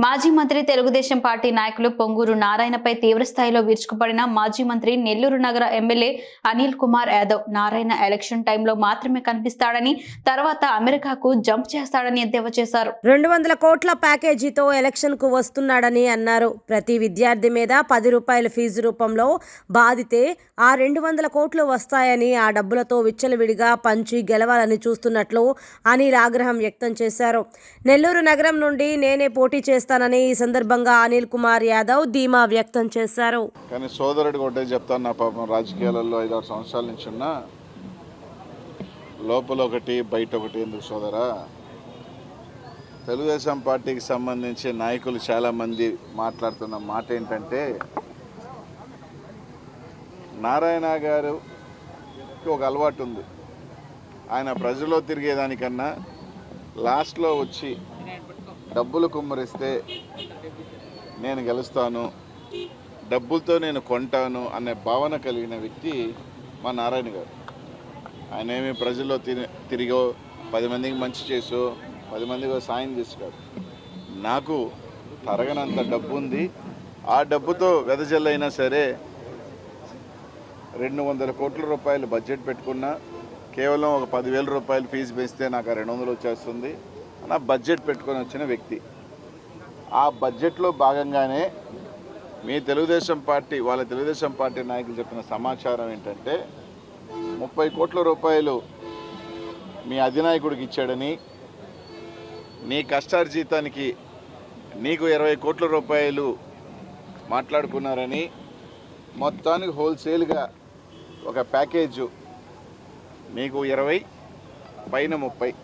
మాజీ మంత్రి తెలుగుదేశం పార్టీ నాయకులు పొంగూరు నారాయణపై తీవ్రస్థాయిలో విరుచుకుపడిన మాజీ మంత్రి నెల్లూరు నగర ఎమ్మెల్యే అనిల్ కుమార్ యాదవ్ నారాయణ ఎలక్షన్ టైంలో మాత్రమే కనిపిస్తాడని తర్వాత అమెరికాకు జంప్ చేస్తాడని ఎద్దేవా చేశారు. 200 కోట్ల ప్యాకేజీతో ఎలక్షన్ కు వస్తున్నాడని అన్నారు. ప్రతి విద్యార్థి మీద 10 రూపాయల ఫీజు రూపంలో బాధితే ఆ 200 కోట్లు వస్తాయని, ఆ డబ్బులతో విచ్చలవిడిగా పంచి గెలవాలని చూస్తున్నట్లు అనిల్ ఆగ్రహం వ్యక్తం చేశారు. నెల్లూరు నగరం నుండి నేనే పోటీ చేస్తానని ఈ సందర్భంగా అనిల్ కుమార్ యాదవ్ ధీమా వ్యక్తం చేశారు. కానీ సోదరుడికి ఒకటే చెప్తాను, నా పాపం రాజకీయాలలో 5-6 సంవత్సరాల నుంచి ఉన్నా, లోపల ఒకటి బయట ఒకటి ఎందుకు సోదరా. తెలుగుదేశం పార్టీకి సంబంధించి నాయకులు చాలామంది మాట్లాడుతున్న మాట ఏంటంటే, నారాయణ గారికి ఒక అలవాటు ఉంది. ఆయన ప్రజల్లో తిరిగేదానికన్నా లాస్ట్లో వచ్చి డబ్బులు కుమ్మరిస్తే నేను గెలుస్తాను, డబ్బులతో నేను కొంటాను అనే భావన కలిగిన వ్యక్తి మా నారాయణ గారు. ఆయన ఏమి ప్రజల్లో తిరిగో 10 మందికి మంచి చేసో 10 మందికి సాయం చేస్తాడు. నాకు తరగనంత డబ్బు ఉంది. ఆ డబ్బుతో వెదజల్లైనా సరే 200 కోట్ల రూపాయలు బడ్జెట్ పెట్టుకున్నా, కేవలం ఒక 10,000 రూపాయలు ఫీజు పెంచితే నాకు 200 వచ్చేస్తుంది నా బడ్జెట్ పెట్టుకొని వచ్చిన వ్యక్తి. ఆ బడ్జెట్లో భాగంగానే వాళ్ళ తెలుగుదేశం పార్టీ నాయకులు చెప్పిన సమాచారం ఏంటంటే 30 కోట్ల రూపాయలు మీ అధినాయకుడికి ఇచ్చాడని, నీ కష్టార్జితానికి నీకు 20 కోట్ల రూపాయలు మాట్లాడుకున్నారని, మొత్తానికి హోల్సేల్గా ఒక ప్యాకేజు నీకు 20 పైన 30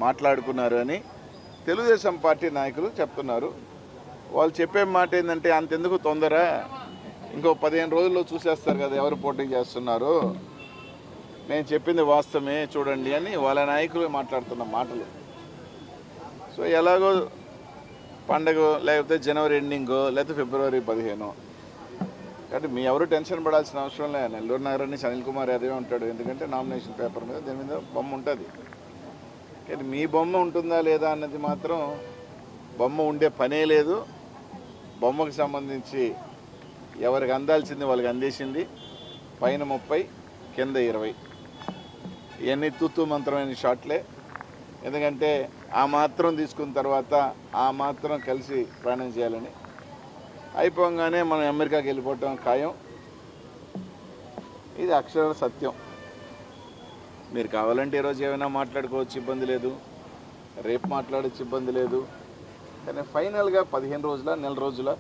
మాట్లాడుకున్నారు అని తెలుగుదేశం పార్టీ నాయకులు చెప్తున్నారు. వాళ్ళు చెప్పే మాట ఏంటంటే, అంతెందుకు తొందర, ఇంకో 15 రోజుల్లో చూసేస్తారు కదా ఎవరు పోటీ చేస్తున్నారు, నేను చెప్పింది వాస్తవమే చూడండి అని వాళ్ళ నాయకులు మాట్లాడుతున్న మాటలు. సో ఎలాగో పండగ లేకపోతే జనవరి ఎండింగో లేకపోతే ఫిబ్రవరి 15 కాబట్టి మీ ఎవరు టెన్షన్ పడాల్సిన అవసరం లేదు. నెల్లూరు నగరం నుంచి అనిల్ కుమార్ యాదవ్ ఉంటాడు. ఎందుకంటే నామినేషన్ పేపర్ మీద దీని మీద బొమ్మ ఉంటుంది. కానీ మీ బొమ్మ ఉంటుందా లేదా అన్నది మాత్రం, బొమ్మ ఉండే పనే లేదు. బొమ్మకు సంబంధించి ఎవరికి అందాల్సింది వాళ్ళకి అందేసింది. పైన 30 కింద 20 ఇవన్నీ తూతూ మంత్రమైన షాట్లే. ఎందుకంటే ఆ మాత్రం తీసుకున్న తర్వాత ఆ మాత్రం కలిసి ప్రయాణం చేయాలని, అయిపోగానే మనం అమెరికాకి వెళ్ళిపోవటం ఖాయం. ఇది అక్షర సత్యం. మీరు కావాలంటే ఈరోజు ఏమైనా మాట్లాడుకోవచ్చు, ఇబ్బంది లేదు. రేపు మాట్లాడచ్చు, ఇబ్బంది లేదు. కానీ ఫైనల్గా 15 రోజుల నెల రోజుల